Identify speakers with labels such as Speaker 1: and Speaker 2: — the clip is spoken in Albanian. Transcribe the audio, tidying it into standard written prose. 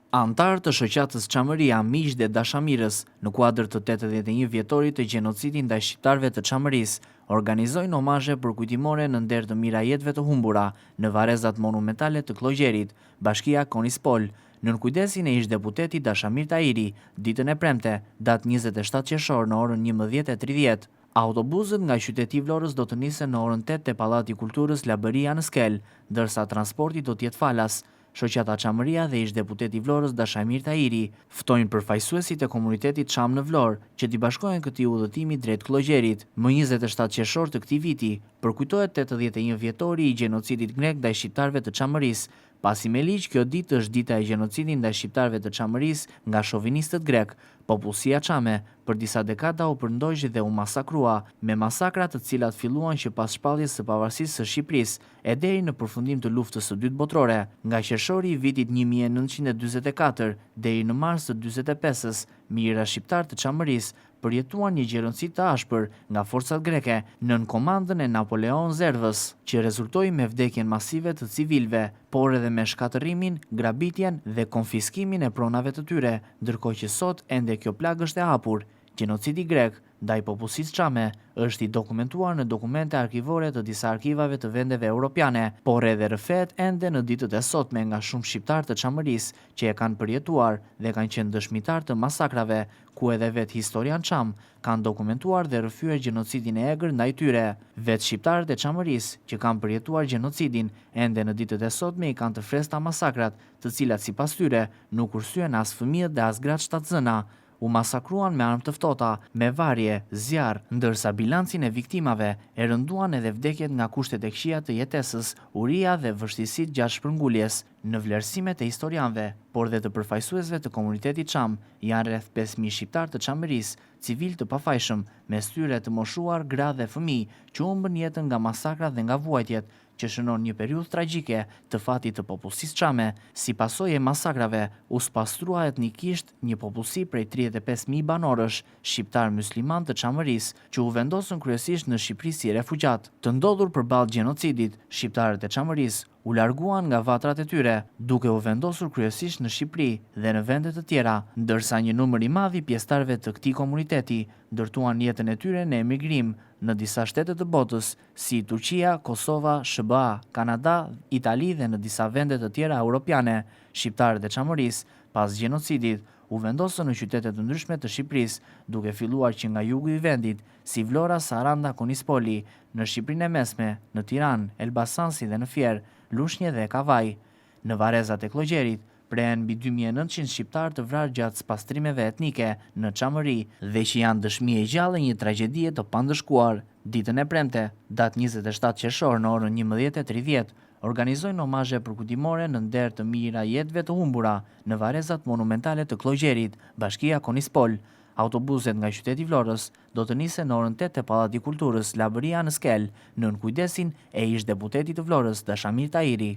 Speaker 1: Antar të shoqatës Çamëria, miq dhe dashamirës, në kuadër të 81 vjetorit të gjenocidit ndaj shqiptarëve të Çamërisë, organizojnë omazhe përkujtimore në nder të mira jetëve të humbura në varrezat monumentale të Kloqerit, Bashkia Konispol, nën kujdesin e ish-deputetit Dashamir Tahiri, ditën e premte, datë 27 qershor në orën 11:30. Autobusët nga qyteti i Vlorës do të nisen në orën 8 te Pallati i Kulturës Labëria në Skel, ndërsa transporti do të jetë falas. Shoqata Çamëria dhe ish-deputeti i Vlorës Dashamir Tahiri ftojnë përfaqësuesit e komunitetit Çam në Vlorë që t'i bashkohen këtij udhëtimi drejt Kloqerit. Më 27 qershor të këtij viti përkujtohet 81 vjetori i gjenocidit grek ndaj shqiptarëve të Çamërisë. Pasi me ligj, kjo ditë është dita e gjenocidit ndaj shqiptarëve të Çamërisë nga shovinistët grek, popullsia çame për disa dekada u përndojsh dhe u masakrua, me masakra të cilat filluan që pas shpalljes së pavarësisë së Shqipërisë e deri në përfundim të luftës së dytë botërore, nga qershori i vitit 1944 deri në mars të 45-s, mijëra shqiptar të Çamërisë përjetuan një gjenocid të ashpër nga forcat greke nën komandën e Napoleon Zervës, që rezultoi me vdekjen masive të civilëve, por edhe me shkatërimin, grabitjen dhe konfiskimin e pronave të tyre, ndërkohë që sot ende kjo plagë është e hapur. Gjenocidi grek ndaj popullsisë çame është i dokumentuar në dokumente arkivore të disa arkivave të vendeve europiane, por edhe rrëfehet ende në ditët e sotme nga shumë shqiptar të Çamërisë që e kanë përjetuar dhe kanë qenë dëshmitar të masakrave, ku edhe vetë historian çam kanë dokumentuar dhe rrëfyer gjenocidin e egër ndaj tyre. Vetë shqiptarët e Çamërisë që kanë përjetuar gjenocidin ende në ditët e sotme i kanë të freskëta masakrat, të cilat sipas tyre nuk ursyen as fëmijët dhe as gratë shtatzëna. U masakruan me armë të ftohta, me varje, zjarr, ndërsa bilancin e viktimave e rënduan edhe vdekjet nga kushtet e këqija të jetesës, uria dhe vështirësitë gjatë shpërnguljes. Në vlerësimet e historianëve, por dhe të përfaqësuesve të komunitetit çam, janë rreth 5000 shqiptar të Çamërisë, civil të pafajshëm, mes tyre të moshuar, gra dhe fëmijë, që humbën jetën nga masakrat dhe nga vuajtjet, që shënon një periudhë tragjike të fatit të popullsisë çame. Si pasojë e masakrave, u spastrua etnikisht një popullsi prej 35.000 banorësh, shqiptar musliman të Çamërisë, që u vendosën kryesisht në Shqipëri si refugjat. Të ndodhur përballë gjenocidit, shqiptarët e Çamërisë u larguan nga vatrat e tyre, duke u vendosur kryesisht në Shqipëri dhe në vende të tjera, ndërsa një numër i madh i pjesëtarëve të këtij komuniteti ndërtuan jetën e tyre në emigrim në disa shtete të botës, si Turqia, Kosova, SBA, Kanada, Itali dhe në disa vende të tjera europiane. Shqiptarët e Çamërisë, pas gjenocidit, u vendosën në qytete të ndryshme të Shqipërisë, duke filluar që nga jugu i vendit, si Vlora, Saranda, Konispoli, në Shqipërinë e Mesme, në Tiranë, Elbasansi dhe në Fier, Lushnjë dhe Kavaj. Në varrezat e Kloqerit prehen mbi 2900 shqiptar të vrarë gjatë pastrimeve etnike në Çamëri dhe që janë dëshmi e gjallë e një tragjedie të pandëshkuar. Ditën e premte, datë 27 qershor në orën 11:30, organizojnë omazhe përkujtimore në nder të mijëra jetëve të humbura në varrezat monumentale të Kloqerit, Bashkia Konispol. Autobuset nga qyteti i Vlorës do të nisen në orën 8 te Pallati i Kulturës Labëria në Skel, nën kujdesin e ish-deputetit të Vlorës Dashamir Tahiri.